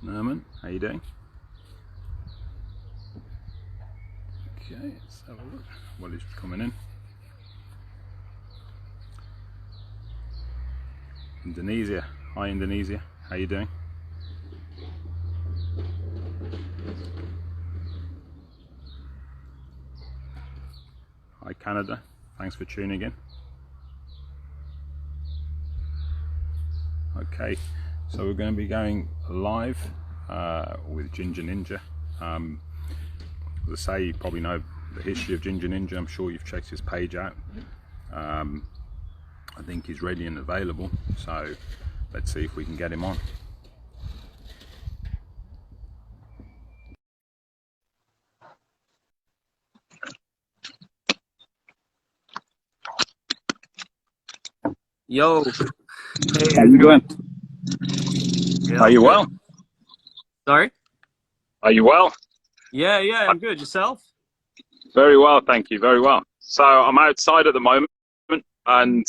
Norman, how you doing? Okay, let's have a look. Well, he's coming in. Indonesia. Hi, Indonesia. How you doing? Hi, Canada. Thanks for tuning in. Okay, so we're going to be going live with Ginger Ninja. As I say, you probably know the history of Ginger Ninja. I'm sure you've checked his page out. I think he's ready and available, so let's see if we can get him on. Yo, hey, How you doing? Yeah, Are you well? Sorry? Are you well? Yeah, I'm good. Yourself? Very well, thank you. Very well. So I'm outside at the moment, and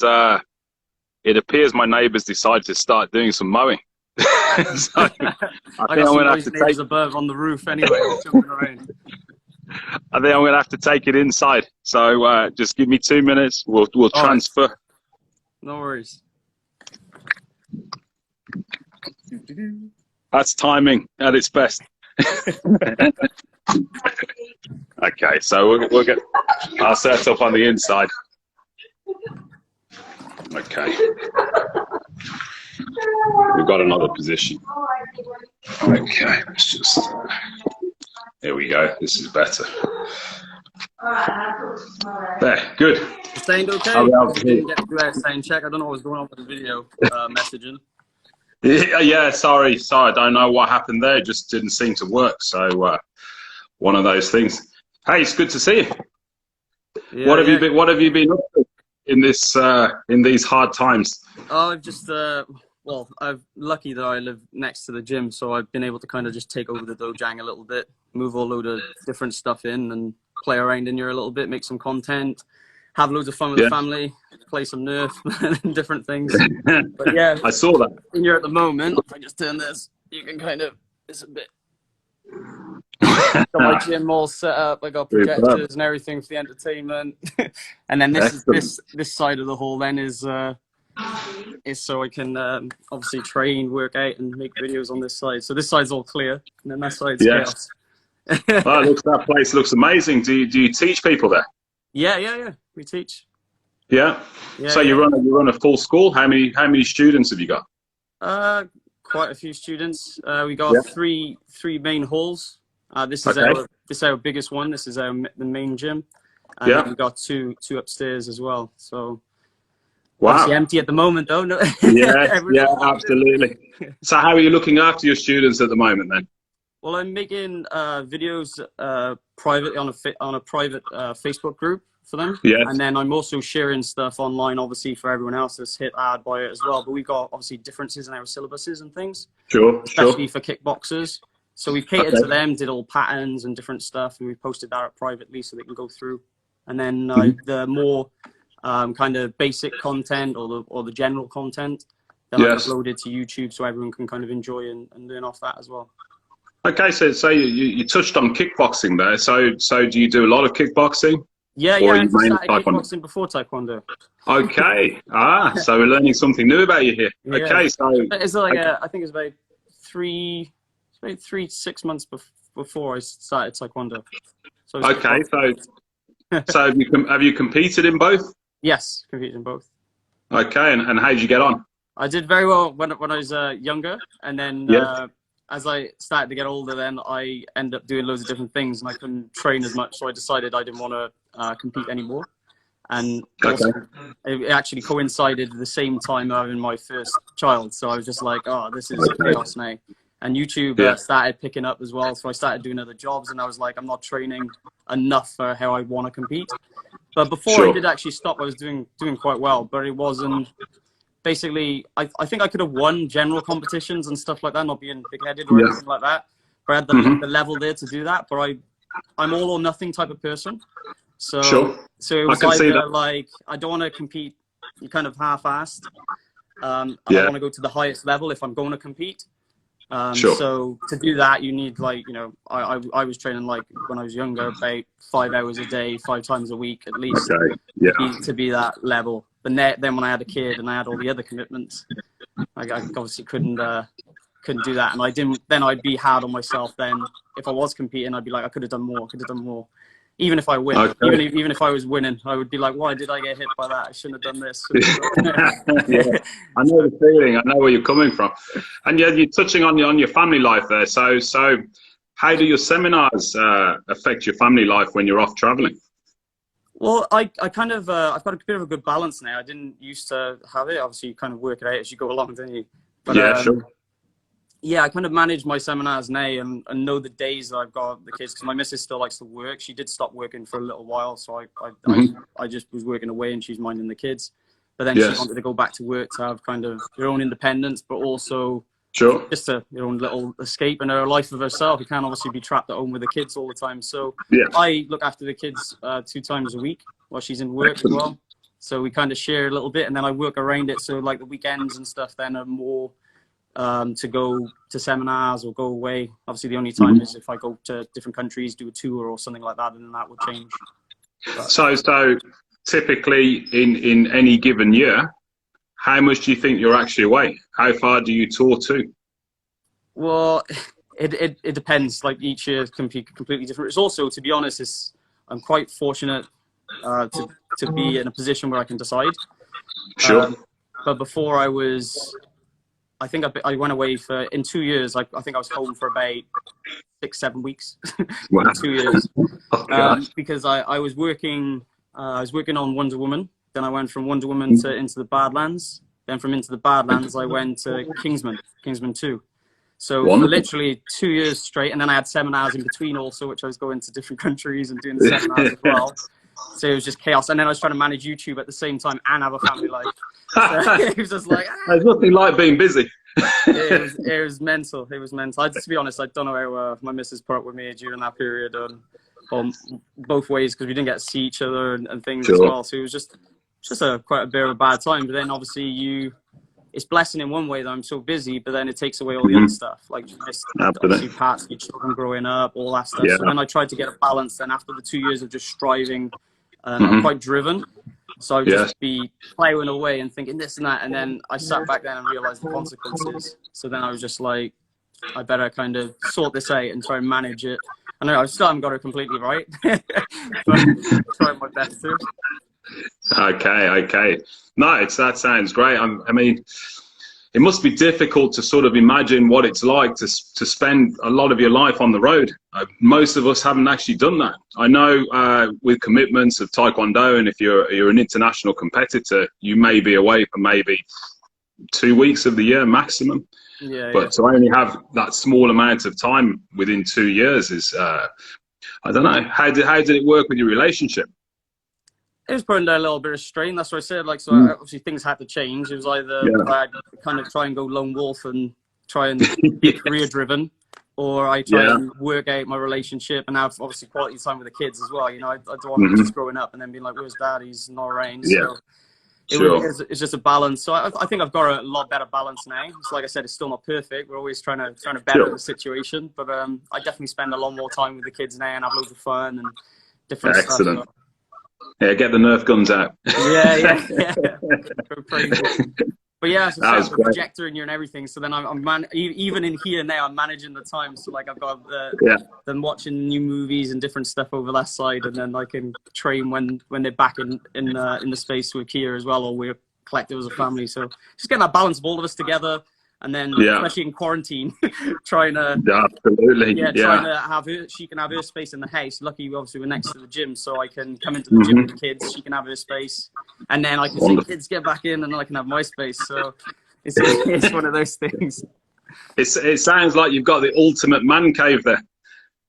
it appears my neighbours decided to start doing some mowing. So I think I got some nice neighbours above on the roof anyway, jumping around. I think I'm going to have to take it inside. So just give me 2 minutes. We'll transfer. Right. No worries. That's timing at its best. Okay, so we'll get our set up on the inside. Okay. We've got another position. Okay, let's just... Here we go. This is better. There, good. Sound okay? I didn't get to do that sound check. I don't know what was going on with the video messaging. Yeah, sorry. I don't know what happened there. It just didn't seem to work. So one of those things. Hey, it's good to see you. Yeah, what have you been up to in these hard times? Oh, I've just well, I'm lucky that I live next to the gym, so I've been able to kind of just take over the dojang a little bit, move a load of different stuff in, and play around in here a little bit, make some content, have loads of fun with the family, play some Nerf and different things. But yeah, I saw that. In here at the moment, if I just turn this, you can kind of, it's a bit. Got my gym all set up. I got projectors and everything for the entertainment. And then this side of the hall then is so I can obviously train, work out, and make videos on this side. So this side's all clear, and then that side's chaos. Wow, that place looks amazing. Do you teach people there? Yeah. We teach. Yeah. So you run a full school. How many students have you got? Quite a few students. We got three main halls. This is our biggest one. This is the main gym. And then we got two upstairs as well. So obviously empty at the moment though. No. Yeah, absolutely. So how are you looking after your students at the moment then? Well, I'm making videos privately on a private Facebook group for them. Yes. And then I'm also sharing stuff online, obviously, for everyone else that's hit ad by it as well. But we've got obviously differences in our syllabuses and things. Sure. Especially for kickboxers. So we've catered to them, did all patterns and different stuff, and we've posted that up privately so they can go through. And then the more kind of basic content or the general content, then I've uploaded to YouTube so everyone can kind of enjoy and learn off that as well. Okay, so you touched on kickboxing there. So do you do a lot of kickboxing? Yeah, I started kickboxing before Taekwondo. Okay, so we're learning something new about you here. Yeah. Okay, so it's like I think it's about 6 months before I started Taekwondo. So okay, so have you competed in both? Yes, competed in both. Okay, and how did you get on? I did very well when I was younger, and then as I started to get older, then I ended up doing loads of different things, and I couldn't train as much, so I decided I didn't want to compete anymore. And also, it actually coincided at the same time having my first child, so I was just like, oh, this is chaos now. And YouTube started picking up as well, so I started doing other jobs, and I was like, I'm not training enough for how I want to compete. But before I did actually stop, I was doing quite well, but it wasn't. Basically, I think I could have won general competitions and stuff like that, not being big-headed or anything like that. But I had the level there to do that. But I'm all or nothing type of person. So it was either like I don't want to compete you're kind of half-assed. And I Yeah. want to go to the highest level if I'm going to compete. Sure. So to do that, you need, like, you know, I was training, like, when I was younger, about 5 hours a day, 5 times a week at least, Okay. Yeah. to be that level. But then when I had a kid and I had all the other commitments, I obviously couldn't do that. And I didn't. Then I'd be hard on myself. Then if I was competing, I'd be like, I could have done more. Could have done more. Even if I win, Okay. even if I was winning, I would be like, why did I get hit by that? I shouldn't have done this. Yeah, I know the feeling. I know where you're coming from, and yeah, you're touching on your family life there. So how do your seminars affect your family life when you're off traveling? Well, I kind of I've got a bit of a good balance now. I didn't used to have it. Obviously, you kind of work it out as you go along, don't you? But, yeah, sure. Yeah, I kind of manage my seminars now and know the days that I've got the kids, because my missus still likes to work. She did stop working for a little while, so I just was working away and she's minding the kids. But then she wanted to go back to work to have kind of her own independence, but also just her own little escape and her life of herself. You can't obviously be trapped at home with the kids all the time. So I look after the kids 2 times a week while she's in work as well. So we kind of share a little bit, and then I work around it. So like the weekends and stuff then are more to go to seminars or go away. Obviously, the only time is if I go to different countries, do a tour or something like that, and then that would change. But, so typically in any given year, how much do you think you're actually away? How far do you tour to? well, it depends. Like each year can be completely different. It's also, to be honest, I'm quite fortunate to be in a position where I can decide. Sure. But before I think I went away in 2 years. I think I was home for about 6-7 weeks. Wow. In 2 years. Oh, because I was working on Wonder Woman. Then I went from Wonder Woman to Into the Badlands. Then from Into the Badlands, I went to Kingsman 2. So for literally 2 years straight, and then I had seminars in between also, which I was going to different countries and doing the seminars as well. So it was just chaos. And then I was trying to manage YouTube at the same time and have a family life. So it was just like, there's nothing like being busy. it was mental. It was mental. To be honest, I don't know how my missus put up with me during that period, both ways, because we didn't get to see each other and things as well. So it was just quite a bit of a bad time. But then obviously it's blessing in one way that I'm so busy, but then it takes away all the other stuff, like you missed obviously parts of your children growing up, all that stuff. So then I tried to get a balance. Then after the 2 years of just striving, I'm quite driven. So I would just be plowing away and thinking this and that. And then I sat back then and realized the consequences. So then I was just like, I better kind of sort this out and try and manage it. I know I still haven't got it completely right, but I'm trying my best to. Okay. No, that sounds great. I mean, it must be difficult to sort of imagine what it's like to spend a lot of your life on the road. Most of us haven't actually done that. I know with commitments of Taekwondo, and if you're an international competitor, you may be away for maybe 2 weeks of the year maximum. But to only have that small amount of time within 2 years is, I don't know. How did it work with your relationship? It was putting down a little bit of strain. That's what I said. Like, so obviously things had to change. It was either I'd kind of try and go lone wolf and try and be career driven, or I try and work out my relationship and have obviously quality time with the kids as well. You know, I don't want them just growing up and then being like, "Where's Dad? He's not around." So it's just a balance. So I think I've got a lot better balance now. It's like I said, it's still not perfect. We're always trying to better the situation, but I definitely spend a lot more time with the kids now and have loads of fun and different stuff. So. Yeah, get the Nerf guns out. Yeah. Go crazy. But yeah, so set the projector in here and everything. So then even in here now, I'm managing the time. So like I've got them watching new movies and different stuff over that side, and then I can train when they're back in the space with Kia as well, or we're collective as a family. So just getting that balance of all of us together. And then, especially in quarantine, trying to have her. She can have her space in the house. Lucky, obviously, we're next to the gym, so I can come into the gym with the kids. She can have her space, and then I can say, "Kids, get back in," and then I can have my space. So it's one of those things. It sounds like you've got the ultimate man cave there.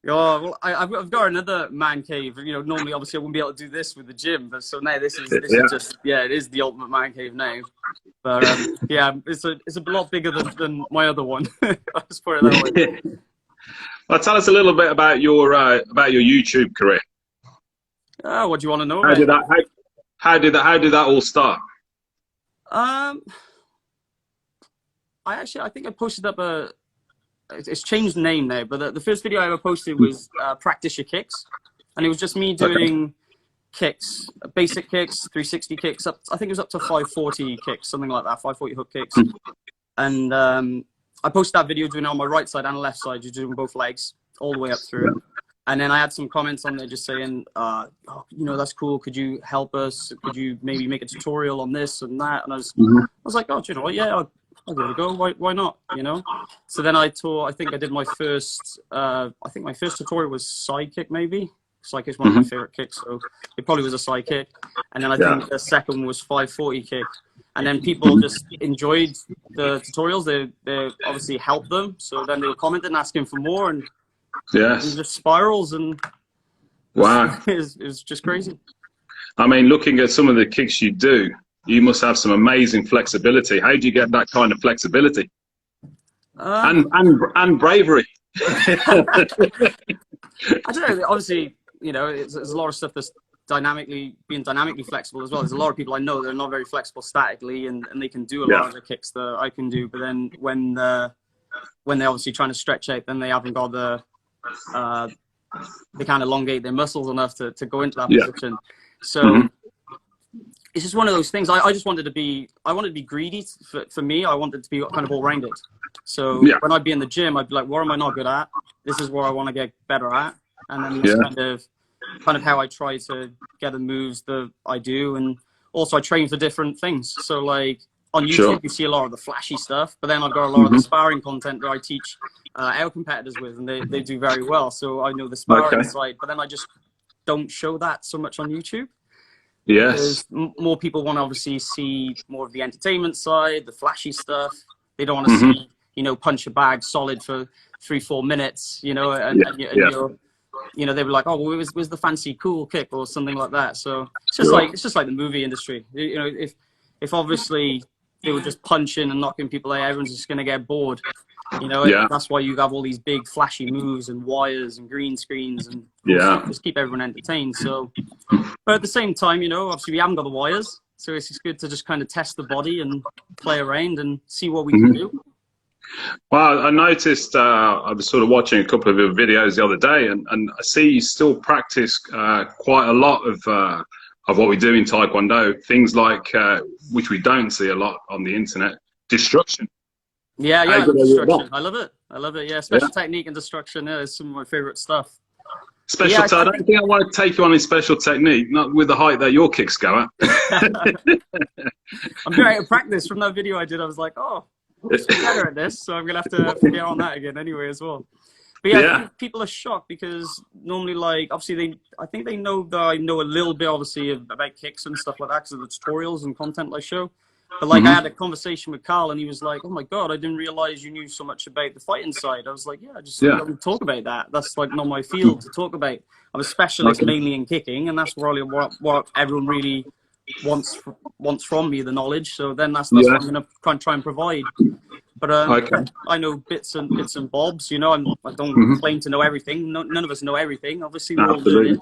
Oh, well, I've got another man cave. You know, normally, obviously, I wouldn't be able to do this with the gym, but so now this is just it is the ultimate man cave now. But it's a lot bigger than my other one. I'll just put it that way. Well, tell us a little bit about your YouTube career. What do you want to know? How did that all start? Um, I think I posted up it's changed the name now, but the first video I ever posted was practice your kicks, and it was just me doing kicks, basic kicks, 360 kicks, up. I think it was up to 540 kicks, something like that, 540 hook kicks. And I posted that video doing it on my right side and left side, just doing both legs all the way up through. And then I had some comments on there just saying, oh, you know, that's cool. Could you help us? Could you maybe make a tutorial on this and that? And I was like, oh, do you know what? Yeah, I'll give it a go. Why not? You know. So then I think I did my first. I think my first tutorial was side kick, maybe. Side kick's one of my favorite kicks, so it probably was a side kick. And then I think the second was 540 kick. And then people just enjoyed the tutorials. They obviously helped them. So then they were commenting, asking for more, and it just spirals, and wow, it was just crazy. I mean, looking at some of the kicks you do, you must have some amazing flexibility. How do you get that kind of flexibility? And bravery. I don't know. Obviously, you know, there's a lot of stuff that's being dynamically flexible as well. There's a lot of people I know that are not very flexible statically, and they can do a lot of the kicks that I can do. But then when they're obviously trying to stretch out, then they haven't got they can't elongate their muscles enough to go into that position. So it's just one of those things. I just wanted to be greedy. For me, I wanted to be kind of all-rounded. So when I'd be in the gym, I'd be like, what am I not good at? This is where I want to get better at. And then that's kind of how I try to get the moves that I do. And also I train for different things. So like on YouTube, you see a lot of the flashy stuff, but then I've got a lot of the sparring content that I teach our competitors with, and they do very well. So I know the sparring side, but then I just don't show that so much on YouTube. Yes. Because more people want to obviously see more of the entertainment side, the flashy stuff. They don't want to see, you know, punch a bag solid for 3-4 minutes, you know, and you're, you know, they were like, oh, well, where's the fancy cool kick or something like that. So it's just like the movie industry. You know, if obviously they were just punching and knocking people out, everyone's just going to get bored. You know, that's why you have all these big flashy moves and wires and green screens and just keep everyone entertained. So, but at the same time, you know, obviously we haven't got the wires, so it's just good to just kind of test the body and play around and see what we can do. Well, I noticed, I was sort of watching a couple of your videos the other day, and I see you still practice quite a lot of what we do in Taekwondo, things like, which we don't see a lot on the internet, destruction. Yeah, destruction. I love it. Yeah, special technique and destruction is some of my favorite stuff. Special I don't think I want to take you on in special technique, not with the height that your kicks go at. I'm very out of practice from that video I did. I was like, oh, I'm better at this, so I'm going to have to get on that again anyway as well. But I think people are shocked because normally, like, obviously I think they know that I know a little bit, obviously, about kicks and stuff like that because of the tutorials and content I show. But like I had a conversation with Carl, and he was like, "Oh my God, I didn't realize you knew so much about the fighting side." I was like, "Yeah, I just don't talk about that. That's like not my field to talk about. I'm a specialist mainly in kicking, and that's really what everyone really wants from me, the knowledge. So then that's what I'm going to try and provide. But I know bits and bobs. You know, I don't claim to know everything. None of us know everything. Obviously, we're all learning.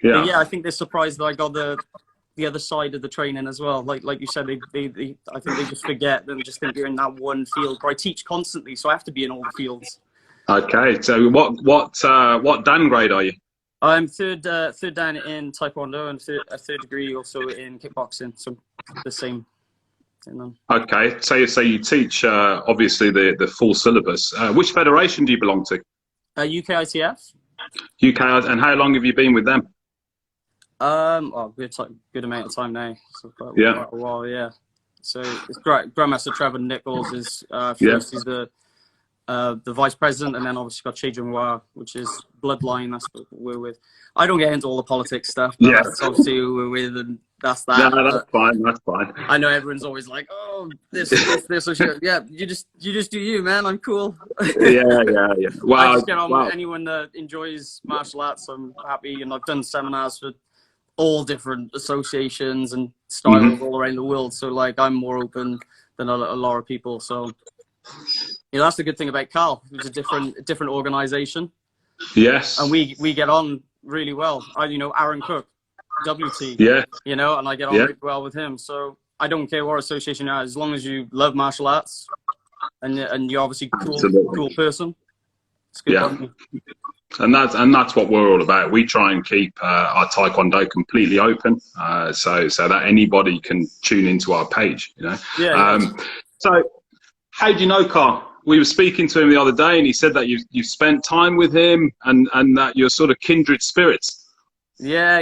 But I think they're surprised that I got the other side of the training as well. Like you said, I think they just forget and just think you're in that one field. But I teach constantly, so I have to be in all the fields. Okay, so what Dan grade are you? I'm third dan in Taekwondo and a third degree also in kickboxing. So the same. Okay, so you teach obviously the full syllabus. Which federation do you belong to? UK ITF. UK, and how long have you been with them? Good amount of time now. So quite a while, yeah. So it's Grandmaster Trevor Nichols is first. He's the vice president, and then obviously got Che Jung-Hwa, which is bloodline. That's what we're with. I don't get into all the politics stuff, but that's obviously who we're with, and that's that. No, that's fine. That's fine. I know everyone's always like, "Oh, this or shit." Yeah, you just do you, man. I'm cool. Yeah. Wow. I just get on with anyone that enjoys martial arts. I'm happy, and I've done seminars for all different associations and styles all around the world. So like, I'm more open than a lot of people. So. You know, that's the good thing about Carl. It's a different organization. Yes. And we get on really well. Aaron Cook, WT. Yeah. You know, and I get on really well with him. So I don't care what association you are, as long as you love martial arts and you're obviously cool person. It's good. Yeah. And that's what we're all about. We try and keep our Taekwondo completely open, so that anybody can tune into our page. You know. Yeah. So, how do you know Carl? We were speaking to him the other day, and he said that you spent time with him, and that you're sort of kindred spirits. Yeah.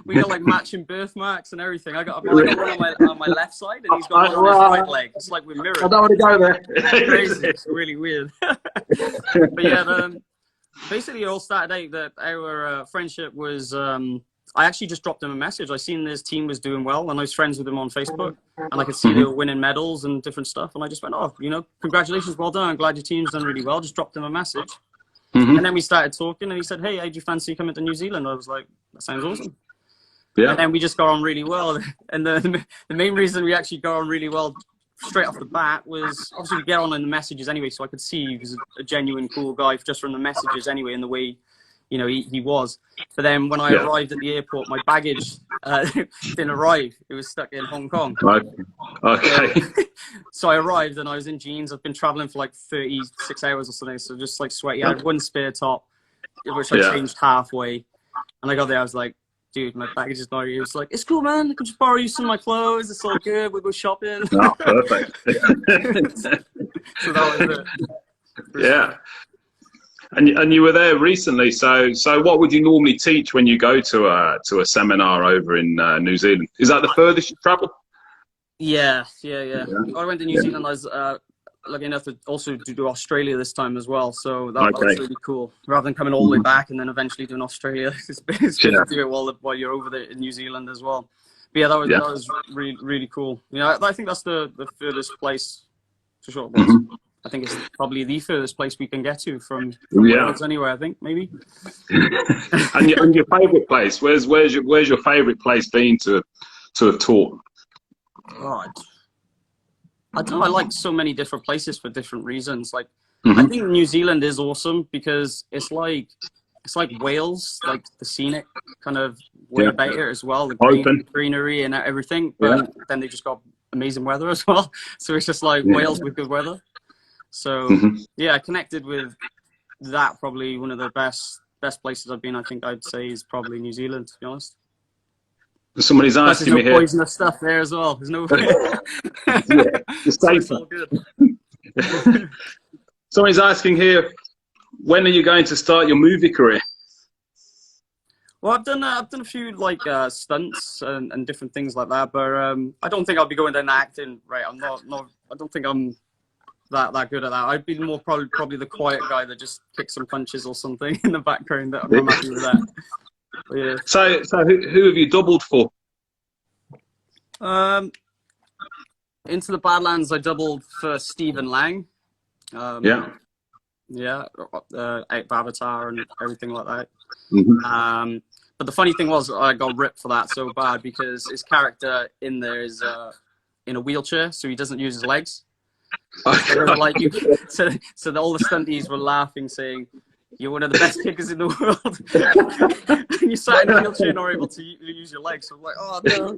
We got like matching birthmarks and everything. I got one on my left side, and he's got one on his right leg. It's like we're mirrored. I don't want to go there. It's crazy. It's really weird. But yeah, basically it all started out that our friendship was. I actually just dropped him a message. I seen his team was doing well, and I was friends with him on Facebook, and I could see they were winning medals and different stuff. And I just went, oh, you know, congratulations, well done. I'm glad your team's done really well. Just dropped him a message. And then we started talking, and he said, hey, do you fancy coming to New Zealand? I was like, that sounds awesome. Yeah. And then we just got on really well. And the main reason we actually got on really well straight off the bat was, obviously we get on in the messages anyway, so I could see he was a genuine cool guy just from the messages anyway, and the way, you know, he was. But then when I arrived at the airport, my baggage didn't arrive. It was stuck in Hong Kong. Okay. So I arrived and I was in jeans. I've been traveling for like 36 hours or something, so just like sweaty. I had one spare top, which I changed halfway. And I got there, I was like, dude, my baggage is not here. He was like, it's cool, man. I can just borrow you some of my clothes. It's all good. We'll go shopping. Oh, perfect. So that was it. Yeah. And you were there recently, so what would you normally teach when you go to a seminar over in New Zealand? Is that the furthest you travel? Yeah. I went to New Zealand. I was lucky enough to also do Australia this time as well, so that was really cool. Rather than coming all the way back and then eventually doing Australia, it's good to do it while you're over there in New Zealand as well. But yeah, that was really cool. You know, I think that's the furthest place for sure. I think it's probably the furthest place we can get to from anywhere. I think maybe. and your favourite place? Where's your favourite place been to have taught? God, I don't know. I like so many different places for different reasons. Like I think New Zealand is awesome because it's like Wales, like the scenic kind of way about it as well, the greenery and everything. But then they just got amazing weather as well. So it's just like Wales with good weather. So yeah, I connected with that. Probably one of the best places I've been. I think I'd say is probably New Zealand, to be honest. Somebody's asking me here. There's no poisonous stuff there as well. There's no. It's all good. Somebody's asking here, when are you going to start your movie career? Well, I've done a few like stunts and different things like that, but I don't think I'll be going down acting. Right, I'm not. I don't think I'm that good at that. I'd be more probably the quiet guy that just kicks some punches or something in the background. That I'm happy with that. But yeah. So who have you doubled for? Into the Badlands, I doubled for Stephen Lang. Out Avatar and everything like that. But the funny thing was, I got ripped for that so bad because his character in there is in a wheelchair, so he doesn't use his legs. So all the stunties were laughing, saying, "You're one of the best kickers in the world." And you sat in a wheelchair and not able to use your legs. So I'm like, oh no.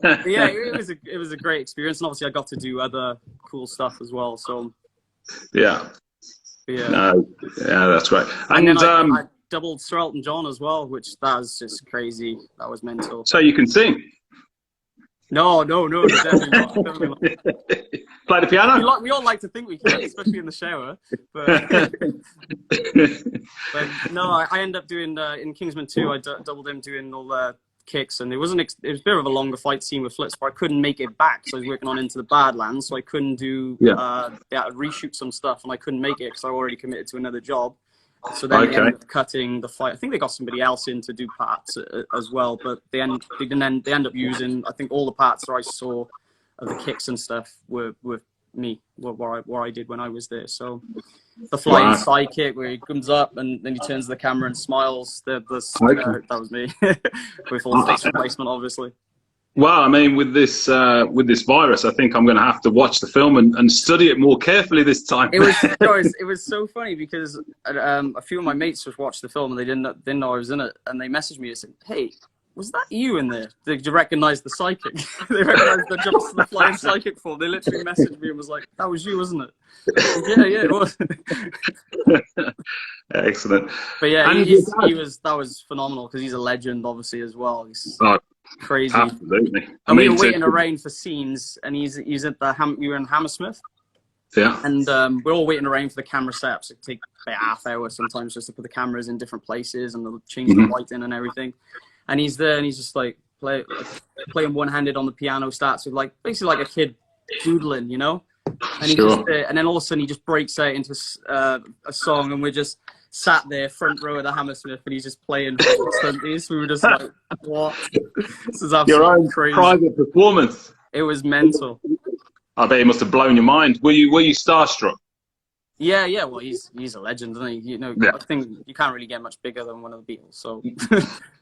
But yeah, it was a great experience, and obviously I got to do other cool stuff as well. So yeah, that's right. And then I doubled Sir Elton John as well, which that was just crazy. That was mental. So you can sing? No, definitely not. Play the piano? We all like to think we can, especially in the shower. But, but no, I ended up doing, in Kingsman 2, I doubled him doing all the kicks, and it was a bit of a longer fight scene with flips, but I couldn't make it back, so I was working on Into the Badlands, so I couldn't do, reshoot some stuff, and I couldn't make it because I already committed to another job. So then they ended up cutting the fight. I think they got somebody else in to do parts as well, but they end up using, I think, all the parts that I saw of the kicks and stuff were me, what I did when I was there. So the flying side kick where he comes up and then he turns to the camera and smiles, that was me. With all face replacement, obviously. Well, I mean, with this virus, I think I'm going to have to watch the film and study it more carefully this time. It was so funny because a few of my mates just watched the film and they didn't know I was in it, and they messaged me and said, "Hey, was that you in there? They recognized the psychic. They recognized the flying psychic form. They literally messaged me and was like, that was you, wasn't it? Yeah, it was. Excellent. But yeah, that was phenomenal because he's a legend, obviously, as well. He's crazy. Absolutely. And we were waiting around for scenes, and he's at we were in Hammersmith. Yeah. And we're all waiting around for the camera setups. It take about half hour sometimes just to put the cameras in different places and they'll change the lighting and everything. And he's there and he's just like playing one-handed on the piano, starts with like basically like a kid doodling, you know. And he's just there, and then all of a sudden he just breaks out into a song, and we're just sat there front row of the Hammersmith, and he's just playing Stunties. We were just like, what? This is absolutely your own crazy. Private performance. It was mental. I bet it must have blown your mind. Were you starstruck? Yeah. Well, he's a legend, isn't he? You know, I think you can't really get much bigger than one of the Beatles. So,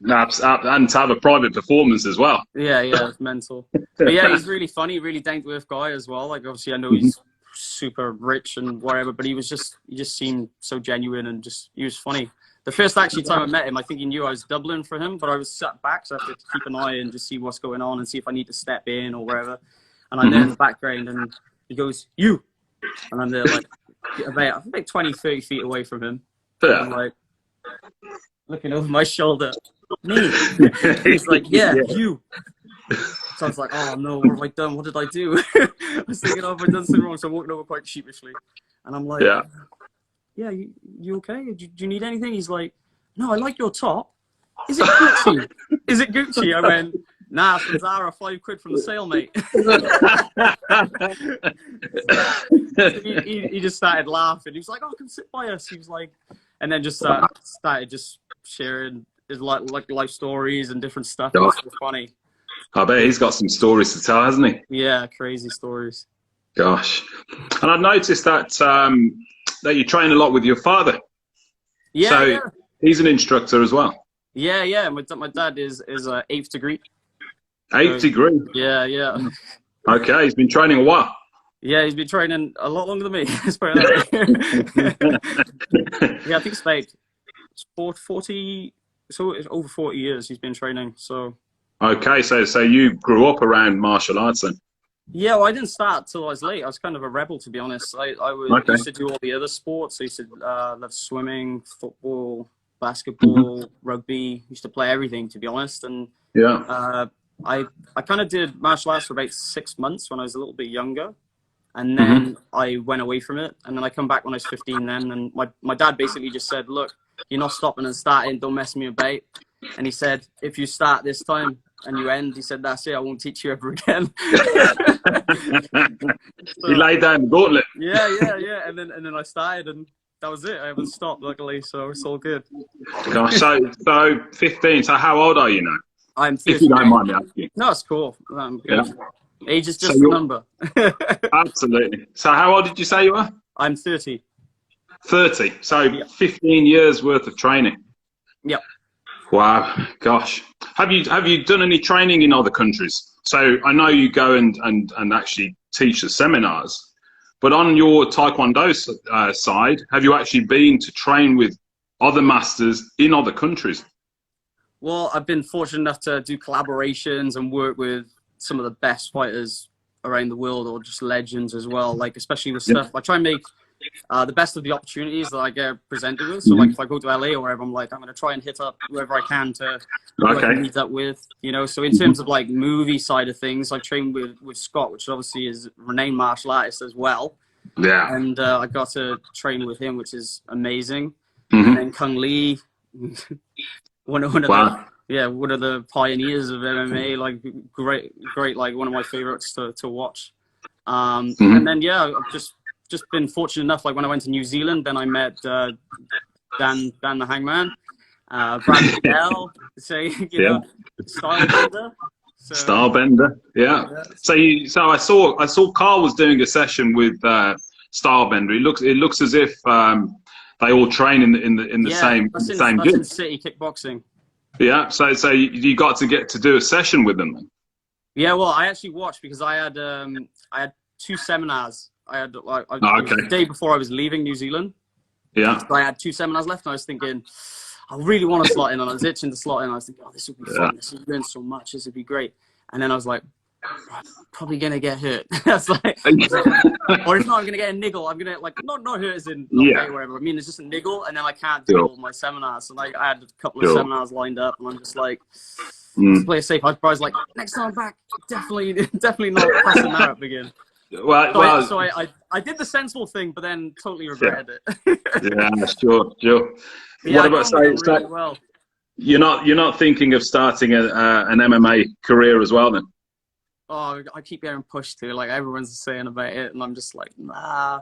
and to have a private performance as well. Yeah, it's mental. But yeah, he's really funny, really down to earth guy as well. Like obviously, I know he's super rich and whatever, but he just seemed so genuine and he was funny. The first time I met him, I think he knew I was doubling for him, but I was sat back, so I have to keep an eye and just see what's going on and see if I need to step in or wherever. And I'm there in the background, and he goes, "You," and I'm there like about 20, 30 feet away from him. Yeah. I'm like looking over my shoulder. Me. He's like, yeah, you. So I was like, oh no, what have I done? What did I do? I was thinking, oh, have I done something wrong? So I'm walking over quite sheepishly, and I'm like, yeah, you okay? Do you need anything? He's like, no, I like your top. Is it Gucci? Is it Gucci? I went, nah, from Zara, £5 from the sale, mate. So he just started laughing. He was like, oh, come sit by us. He was like, and then just started just sharing his life stories and different stuff. It was funny. I bet he's got some stories to tell, hasn't he? Yeah, crazy stories. Gosh. And I've noticed that that you train a lot with your father. Yeah. So he's an instructor as well. Yeah. My dad is 8th degree. 8th degree? Yeah. Okay, he's been training a while. Yeah, he's been training a lot longer than me. Yeah, I think it's about 40, so it's over 40 years he's been training. So. Okay, so you grew up around martial arts then? Yeah, well, I didn't start till I was late. I was kind of a rebel, to be honest. I used to do all the other sports. I used to love swimming, football, basketball, rugby. Used to play everything, to be honest. And I kind of did martial arts for about 6 months when I was a little bit younger. And then I went away from it. And then I come back when I was 15 then. And my dad basically just said, look, you're not stopping and starting. Don't mess me about. And he said, if you start this time and you end, he said, that's it. I won't teach you ever again. So, you laid down the gauntlet. Yeah. And then I started, and that was it. I haven't stopped, luckily, so it's all good. Gosh, so 15. So how old are you now? I'm 30. If you don't mind me asking. No, it's cool. Age is just a number. Absolutely. So how old did you say you were? I'm 30. 30. So 15 years worth of training. Yep. Wow, gosh. Have you done any training in other countries? So I know you go and actually teach the seminars, but on your Taekwondo side, have you actually been to train with other masters in other countries? Well, I've been fortunate enough to do collaborations and work with some of the best fighters around the world, or just legends as well. Like especially with stuff, I try and make the best of the opportunities that I get presented with. So like if I go to LA or wherever, I'm like, I'm going to try and hit up whoever I can to meet up with, you know. So in terms of like movie side of things, I trained with Scott, which obviously is a renowned martial artist as well. Yeah. And I got to train with him, which is amazing. And then Kung Lee, one of the pioneers of MMA, like great, like one of my favorites to watch. And then I've just been fortunate enough, like when I went to New Zealand, then I met Dan the Hangman, Brad Bell, know, Stylebender. Stylebender, yeah. So I saw Carl was doing a session with Stylebender. It looks as if they all train in the same gym. That's in City Kickboxing. Yeah. So you got to do a session with them then? Yeah. Well, I actually watched because I had 2 seminars. I had the day before I was leaving New Zealand. Yeah. So I had 2 seminars left, and I was thinking, I really want to slot in, and I was itching to slot in. I was thinking, oh, this would be Yeah. fun. This would learn so much. This would be great. And then I was like, I'm probably gonna get hurt. That's like, or if not, I'm gonna get a niggle. I'm gonna like not hurt as in not pay or whatever. I mean, it's just a niggle, and then I can't do all my seminars. So like, I had a couple of seminars lined up, and I'm just like, let's play it safe. I was like, next time I'm back, definitely not passing that up again. So I did the sensible thing, but then totally regretted it. Yeah, sure. Yeah, What about really well. You're not thinking of starting an MMA career as well, then? Oh, I keep getting pushed to, like, everyone's saying about it, and I'm just like, nah.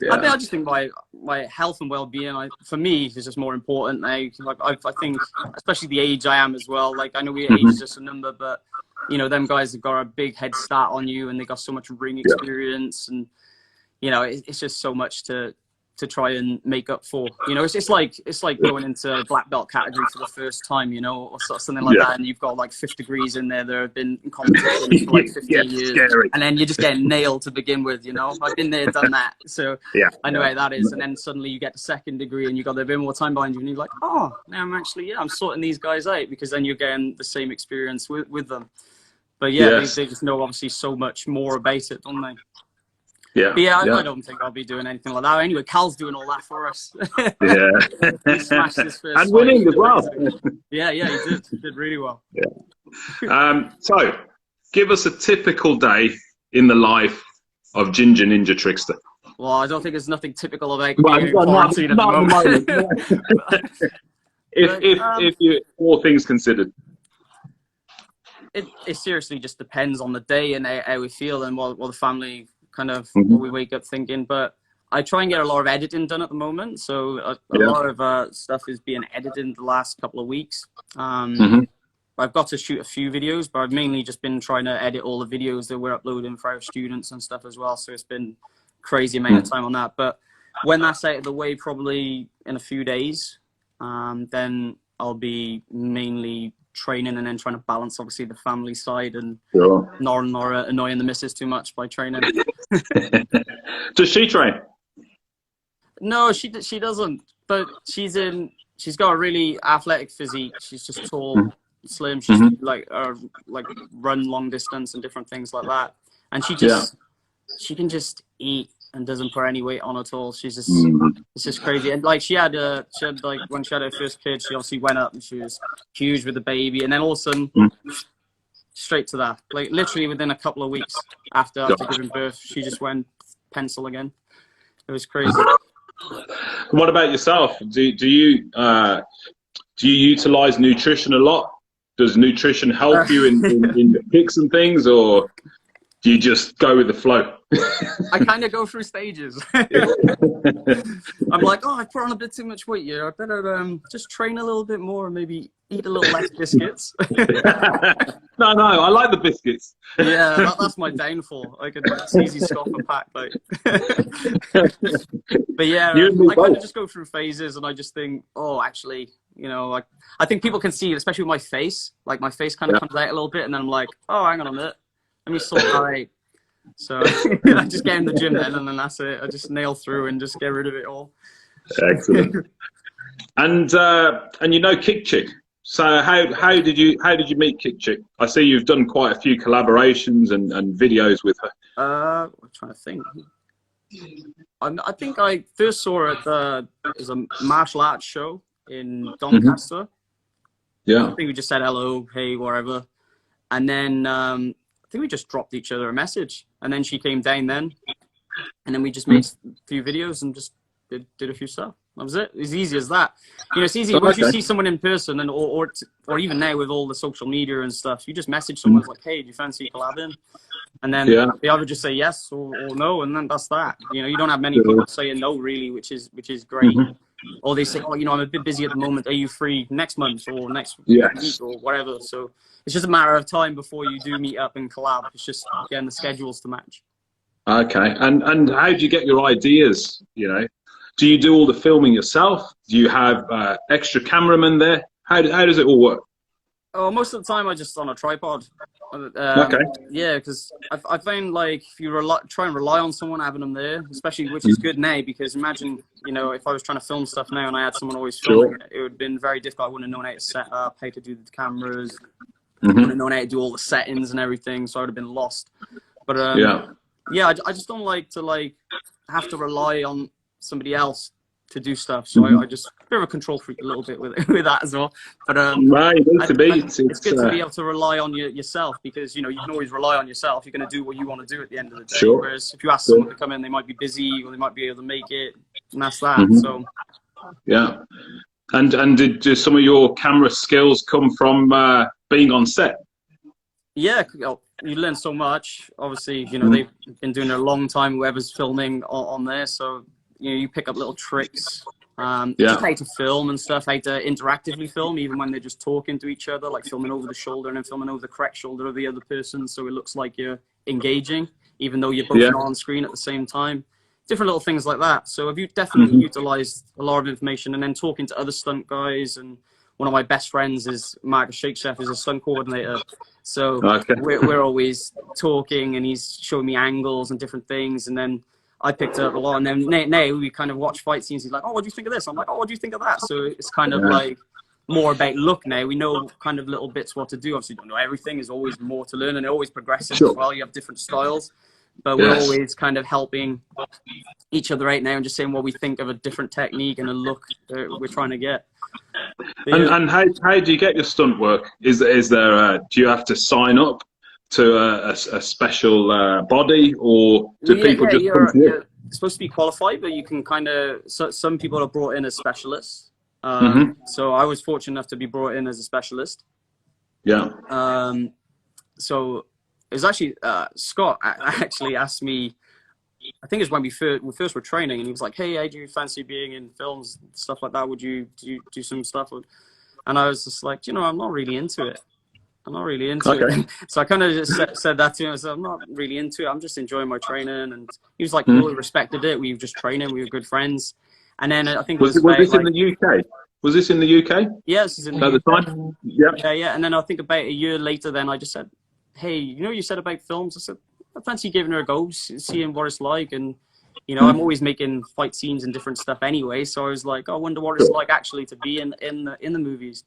Yeah. I just think my health and well-being, for me, is just more important now. Like, I think, especially the age I am as well. Like, I know age is just a number, but you know, them guys have got a big head start on you, and they got so much ring experience, and you know, it's just so much to try and make up for. You know, it's like going into black belt category for the first time, you know, or something like that, and you've got like 5th degrees in there that have been in competition for like 15 years, scary. and then you just get nailed to begin with. You know, I've been there, done that, so I know how that is. And then suddenly you get the 2nd degree, and you got a bit more time behind you, and you're like, oh, now I'm sorting these guys out, because then you're getting the same experience with them. But yeah, they just know obviously so much more about it, don't they? Yeah. But I don't think I'll be doing anything like that. Anyway, Cal's doing all that for us. He smashed his first and winning as well. Yeah, he did. He did really well. Yeah. So, give us a typical day in the life of Ginger Ninja Trickster. Well, I don't think there's nothing typical about being in quarantine at the moment. if you all things considered. It seriously just depends on the day and how we feel and what the family kind of what we wake up thinking. But I try and get a lot of editing done at the moment, so a lot of stuff is being edited in the last couple of weeks. I've got to shoot a few videos, but I've mainly just been trying to edit all the videos that we're uploading for our students and stuff as well, so it's been crazy amount of time on that. But when that's out of the way, probably in a few days, then I'll be mainly training and then trying to balance obviously the family side and not annoying the missus too much by training. Does she train? No, she doesn't, but she's got a really athletic physique. She's just tall, slim. She's like run long distance and different things like that, and she can just eat and doesn't put any weight on at all. She's just it's just crazy. And like she had like when she had her first kid, she obviously went up and she was huge with the baby, and then all of a sudden straight to that. Like literally within a couple of weeks after giving birth, she just went pencil again. It was crazy. What about yourself? Do you utilize nutrition a lot? Does nutrition help you in the kicks and things, or do you just go with the flow? I kind of go through stages. I'm like, oh, I put on a bit too much weight here. I better just train a little bit more and maybe eat a little less biscuits. No, I like the biscuits. Yeah, that's my downfall. It's easy to stop a pack. Like. But yeah, I kind of just go through phases, and I just think, oh, actually, you know, like I think people can see it, especially with my face. Like my face kind of comes out a little bit, and then I'm like, oh, hang on a minute. Let me sort that out. So I just get in the gym then, and then that's it. I just nail through and just get rid of it all. Excellent. And you know Kick Chick. So how did you meet Kick Chick? I see you've done quite a few collaborations and videos with her. I'm trying to think. I think I first saw her at it was a martial arts show in Doncaster. Yeah. I think we just said hello, hey, whatever, and then. I think we just dropped each other a message, and then she came down then, and then we just made a few videos and just did a few stuff. That was it. It's easy as that. You know, it's easy once you see someone in person, and or even now with all the social media and stuff, you just message someone like, hey, do you fancy collabing? And then they either just say yes or no, and then that's that. You know, you don't have many people saying no really, which is great. Or they say, oh, you know, I'm a bit busy at the moment. Are you free next month or next week or whatever? So it's just a matter of time before you do meet up and collab. It's just getting the schedules to match. Okay. And how do you get your ideas? You know, do you do all the filming yourself? Do you have extra cameramen there? How does it all work? Oh, most of the time I just on a tripod. Okay. Yeah, because I find like if you try and rely on someone, having them there, especially, which is good now, because imagine, you know, if I was trying to film stuff now and I had someone always filming it, it would have been very difficult. I wouldn't have known how to set up, how to do the cameras, wouldn't have known how to do all the settings and everything, so I would have been lost. But yeah, I just don't like to have to rely on somebody else to do stuff. So I just a bit of a control freak a little bit with that as well. But right, it's good to be able to rely on yourself, because you know you can always rely on yourself. You're going to do what you want to do at the end of the day. Sure. Whereas if you ask someone to come in, they might be busy or they might be able to make it, and that's that. So yeah. And did some of your camera skills come from being on set? Yeah, you learn so much. Obviously, you know, they've been doing it a long time, whoever's filming on there. So, you know, you pick up little tricks, just how to film and stuff, how to interactively film, even when they're just talking to each other, like filming over the shoulder and then filming over the correct shoulder of the other person. So it looks like you're engaging, even though you're both not on screen at the same time. Different little things like that. So have you definitely utilized a lot of information, and then talking to other stunt guys. And one of my best friends is Marcus Shake Chef, is a stunt coordinator. So we're always talking, and he's showing me angles and different things. And then I picked up a lot. And then now we kind of watch fight scenes. He's like, oh, what do you think of this? I'm like, oh, what do you think of that? So it's kind of like more about look now. We know kind of little bits what to do. Obviously, don't know everything. There's always more to learn, and it always progresses as well. You have different styles. But we're always kind of helping each other out now and just saying what we think of a different technique and a look that we're trying to get. And how do you get your stunt work? Is there do you have to sign up to a special body, or do people just come to you? You're supposed to be qualified, but you can kind of, some people are brought in as specialists. So I was fortunate enough to be brought in as a specialist. Yeah. So it was actually Scott actually asked me, I think it's when we first were training, and he was like, hey, how do you fancy being in films, stuff like that? Would you do some stuff? And I was just like, you know, I'm not really into it. I'm not really into it. So I kind of just said that to him. I said, I'm not really into it. I'm just enjoying my training. And he was like, cool, he respected it. We were just training. We were good friends. And then I think was this in the UK? Was this in the UK? Yeah, this is in the UK. At the time? Yeah. And then I think about a year later, then I just said, hey, you know, you said about films. I said, I fancy giving her a go, seeing what it's like. And, you know, I'm always making fight scenes and different stuff anyway. So I was like, I wonder what it's like actually to be in the movies.